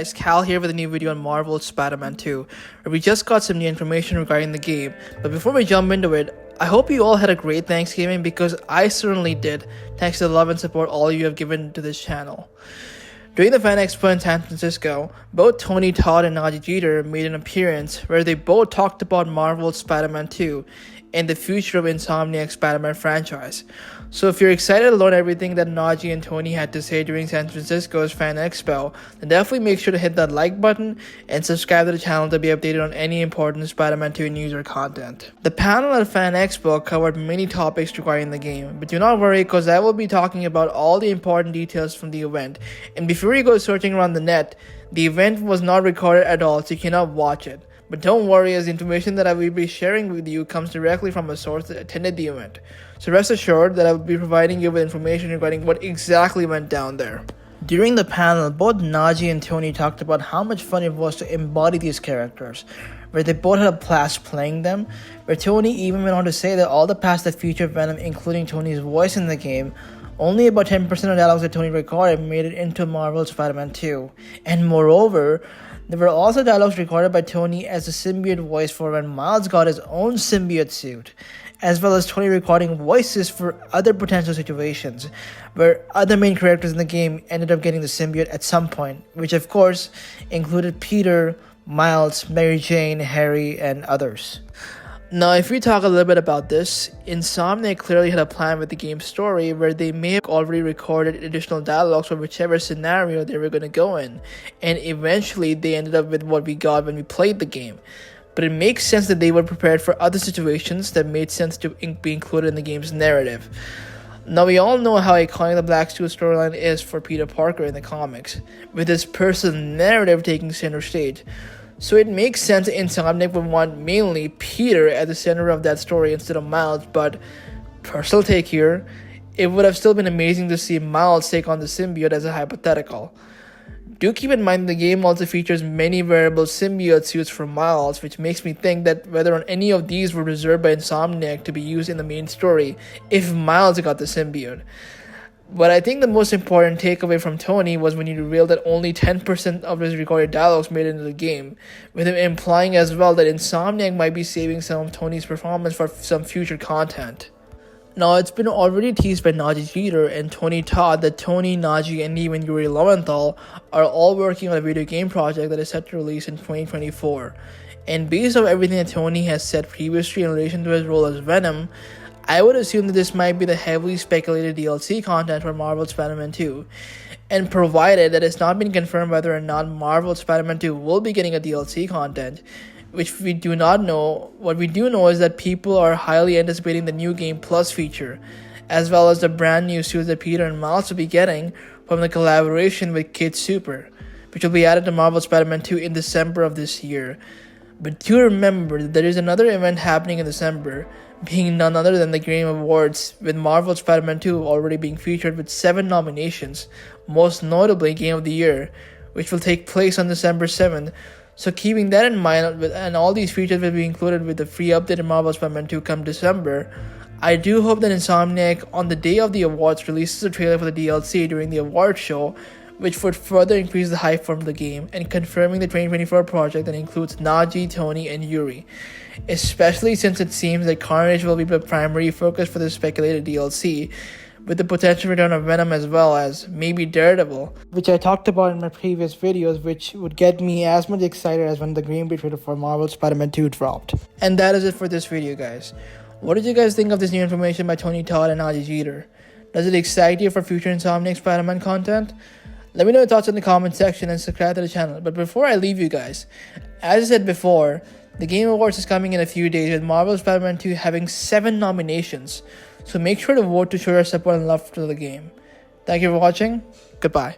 guys, Cal here with a new video on Marvel's Spider-Man 2, where we just got some new information regarding the game. But before we jump into it, I hope you all had a great Thanksgiving because I certainly did, thanks to the love and support all you have given to this channel. During the Fan Expo in San Francisco, both Tony Todd and Nadji Jeter made an appearance where they both talked about Marvel's Spider-Man 2 and the future of Insomniac's Spider-Man franchise. So if you're excited to learn everything that Nadji and Tony had to say during San Francisco's Fan Expo, then definitely make sure to hit that like button and subscribe to the channel to be updated on any important Spider-Man 2 news or content. The panel at Fan Expo covered many topics regarding the game, but do not worry because I will be talking about all the important details from the event. And before you go searching around the net, the event was not recorded at all, so you cannot watch it. But don't worry, as the information that I will be sharing with you comes directly from a source that attended the event. So rest assured that I will be providing you with information regarding what exactly went down there. During the panel, both Nadji and Tony talked about how much fun it was to embody these characters, where they both had a blast playing them, where Tony even went on to say that all the past and future Venom, including Tony's voice in the game, only about 10% of dialogues that Tony recorded made it into Marvel's Spider-Man 2. And moreover, there were also dialogues recorded by Tony as a symbiote voice for when Miles got his own symbiote suit, as well as Tony recording voices for other potential situations, where other main characters in the game ended up getting the symbiote at some point, which of course included Peter, Miles, Mary Jane, Harry, and others. Now, if we talk a little bit about this, Insomniac clearly had a plan with the game's story where they may have already recorded additional dialogues for whichever scenario they were going to go in, and eventually they ended up with what we got when we played the game. But it makes sense that they were prepared for other situations that made sense to be included in the game's narrative. Now, we all know how iconic the Black Suit storyline is for Peter Parker in the comics, with his personal narrative taking center stage. So it makes sense that Insomniac would want mainly Peter at the center of that story instead of Miles, but personal take here, it would have still been amazing to see Miles take on the symbiote as a hypothetical. Do keep in mind the game also features many variable symbiote suits for Miles, which makes me think that whether or any of these were reserved by Insomniac to be used in the main story if Miles got the symbiote. But I think the most important takeaway from Tony was when he revealed that only 10% of his recorded dialogues made it into the game, with him implying as well that Insomniac might be saving some of Tony's performance for some future content. Now, it's been already teased by Nadji Jeter and Tony Todd that Tony, Nadji, and even Yuri Lowenthal are all working on a video game project that is set to release in 2024. And based on everything that Tony has said previously in relation to his role as Venom, I would assume that this might be the heavily speculated DLC content for Marvel's Spider-Man 2, and provided that it's not been confirmed whether or not Marvel's Spider-Man 2 will be getting a DLC content, which we do not know. What we do know is that people are highly anticipating the new Game Plus feature, as well as the brand new suits that Peter and Miles will be getting from the collaboration with Kid Super, which will be added to Marvel's Spider-Man 2 in December of this year. But do remember that there is another event happening in December, being none other than the Game Awards, with Marvel's Spider-Man 2 already being featured with 7 nominations, most notably Game of the Year, which will take place on December 7th. So keeping that in mind, and all these features will be included with the free update in Marvel's Spider-Man 2 come December, I do hope that Insomniac on the day of the awards releases a trailer for the DLC during the award show, which would further increase the hype from the game and confirming the 2024 project that includes Nadji, Tony, and Yuri. Especially since it seems that Carnage will be the primary focus for the speculated DLC, with the potential return of Venom as well as maybe Daredevil, which I talked about in my previous videos, which would get me as much excited as when the gameplay trailer for Marvel's Spider-Man 2 dropped. And that is it for this video, guys. What did you guys think of this new information by Tony Todd and Nadji Jeter? Does it excite you for future Insomniac Spider-Man content? Let me know your thoughts in the comment section and subscribe to the channel. But before I leave you guys, as I said before, the Game Awards is coming in a few days with Marvel's Spider-Man 2 having 7 nominations. So make sure to vote to show your support and love for the game. Thank you for watching. Goodbye.